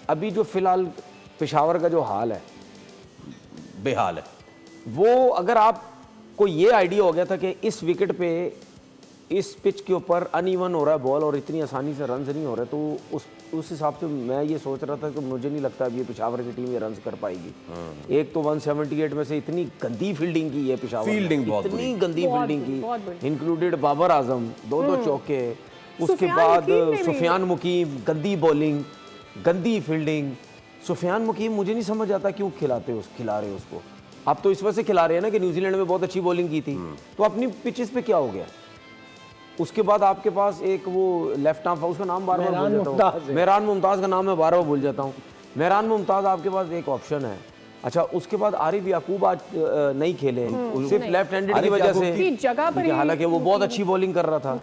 अभी जो फिलहाल पेशावर का जो हाल है, बेहाल है। वो अगर आपको ये आइडिया हो गया था कि इस विकेट पे इस पिच के ऊपर अनइवन हो रहा है बॉल और इतनी आसानी से रन्स नहीं हो रहे, तो उस हिसाब से मैं ये सोच रहा था कि मुझे नहीं लगता अभी ये पेशावर की टीम ये रन्स कर पाएगी। एक तो 178 में से इतनी गंदी फील्डिंग की है पेशावर, फील्डिंग बहुत इतनी गंदी फील्डिंग की, इंक्लूडेड बाबर आजम, दो चौके, उसके सुफियान बाद मुकीम ने भी। सुफियान मुकीम, गंदी बॉलिंग, गंदी फील्डिंग। सुफियान मुकीम मुझे नहीं समझ आता क्यों खिला रहे उसको। आप तो इस वजह से खिला रहे हैं ना कि न्यूजीलैंड में बहुत अच्छी बॉलिंग की थी, तो अपनी पिचेस पे क्या हो गया। उसके बाद आपके पास एक वो लेफ्ट आर्म, उसका नाम बार बार भूल जाता हूँ, मेहरान मुमताज़ का नाम मैं बार बार भूल जाता हूँ। मेहरान मुमताज़ आपके पास एक ऑप्शन है। अच्छा, उसके बाद आरिफ याकूब आज नहीं खेले, सिर्फ लेफ्ट हैंडेड की वजह से, जगह पर हालांकि वो बहुत अच्छी बॉलिंग कर रहा था।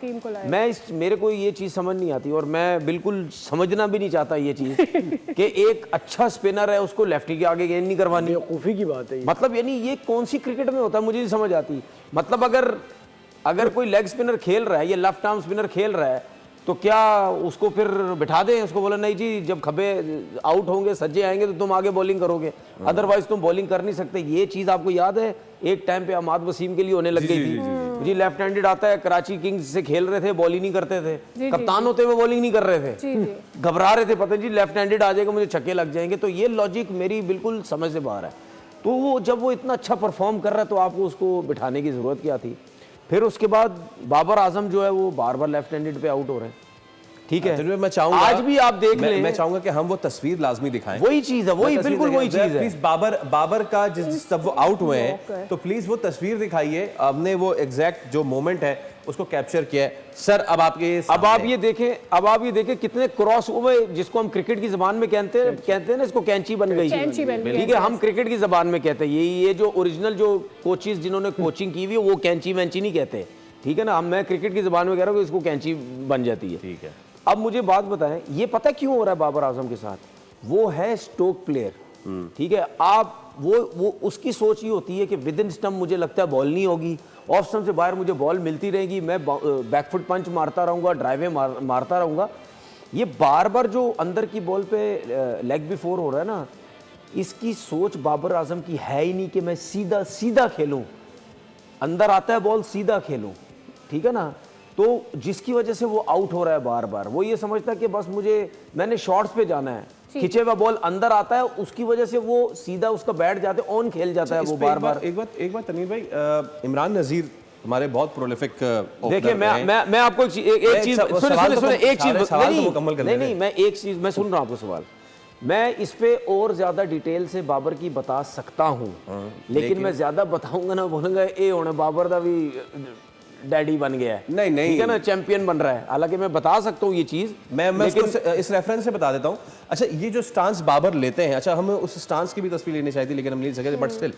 मेरे को ये चीज़ समझ नहीं आती और मैं बिल्कुल समझना भी नहीं चाहता ये चीज़ कि एक अच्छा स्पिनर है उसको लेफ्टी के आगे गेंद नहीं करवानी। बेवकूफ़ी की बात है ये। मतलब यानी ये कौन सी क्रिकेट में होता है, मुझे नहीं समझ आती। मतलब अगर कोई लेग स्पिनर खेल रहा है या लेफ्ट आर्म स्पिनर खेल रहा है तो क्या उसको फिर बिठा दें, उसको बोला नहीं जी जब खबे आउट होंगे सज्जे आएंगे तो तुम आगे बॉलिंग करोगे, अदरवाइज तुम बॉलिंग कर नहीं सकते। ये चीज़ आपको याद है एक टाइम पे अहमद वसीम के लिए होने लग गई थी जी, लेफ्ट हैंडेड आता है, कराची किंग्स से खेल रहे थे, बॉलिंग नहीं करते थे, कप्तान होते हुए बॉलिंग नहीं कर रहे थे, घबरा रहे थे, पता नहीं जी लेफ्ट हैंडेड आ जाएगा मुझे छक्के लग जाएंगे। तो ये लॉजिक मेरी बिल्कुल समझ से बाहर है। तो वो जब वो इतना अच्छा परफॉर्म कर रहा है तो आपको उसको बिठाने की जरूरत क्या थी। फिर उसके बाद बाबर आजम जो है वो बार बार लेफ्ट हैंडेड पे आउट हो रहे हैं, ठीक है। मैं चाहूंगा आज भी आप देख लें, मैं चाहूंगा कि हम वो तस्वीर लाजमी दिखाएं। वही चीज है, वही बिल्कुल वही चीज है। प्लीज बाबर का जिस तब वो आउट हुए हैं तो प्लीज वो तस्वीर दिखाइए। आपने वो एग्जैक्ट जो मोमेंट है उसको कैप्चर किया है सर। अब आप ये देखें कितने क्रॉस हुए, जिसको हम क्रिकेट की जबान में कहते हैं ना, इसको कैंची बन गई, ठीक है। हम क्रिकेट की जबान में कहते हैं ये जो ओरिजिनल जो कोचेस जिन्होंने कोचिंग की हुई है वो कैंची वैंची नहीं कहते, ठीक है ना। मैं क्रिकेट की जबान में कह रहा हूँ कि इसको कैंची बन जाती है, ठीक है। अब मुझे बात बताएं, ये पता क्यों हो रहा है बाबर आजम के साथ, वो है स्ट्रोक प्लेयर, ठीक है। आप वो उसकी सोच ये होती है कि विद इन स्टंप मुझे लगता है बॉल नहीं होगी, ऑफ स्टंप से बाहर मुझे बॉल मिलती रहेगी, मैं बैकफुट पंच मारता रहूंगा, ड्राइवे मारता रहूंगा। ये बार बार जो अंदर की बॉल पे लेग बिफोर हो रहा है ना, इसकी सोच बाबर आजम की है ही नहीं कि मैं सीधा सीधा खेलूं, अंदर आता है बॉल सीधा खेलूं, ठीक है ना। तो जिसकी वजह से वो आउट हो रहा है बार बार। वो ये समझता है कि बस मैंने शॉट्स पे जाना है, खिंचे हुआ बॉल अंदर आता है, उसकी वजह से वो सीधा उसका बैठ जाते ऑन खेल जाता है वो बार बार। एक बात तनीर भाई, इमरान नजीर हमारे बहुत प्रोलिफिक देखिए मैं आपको एक चीज मैं सुन रहा हूं आपको सवाल, मैं इस पे और ज्यादा डिटेल से बाबर की बता सकता हूं, लेकिन मैं ज्यादा बताऊंगा ना, बोलूंगा ये होना बाबर का भी डैडी बन गया है, नहीं ठीक है ना, चैंपियन बन रहा है। हालांकि मैं बता सकता हूँ ये चीज, मैं इस रेफरेंस से बता देता हूँ। अच्छा, ये जो स्टांस बाबर लेते हैं, अच्छा हमें उस स्टांस की भी तस्वीर लेनी चाहिए थी लेकिन हम नहीं सके, बट स्टिल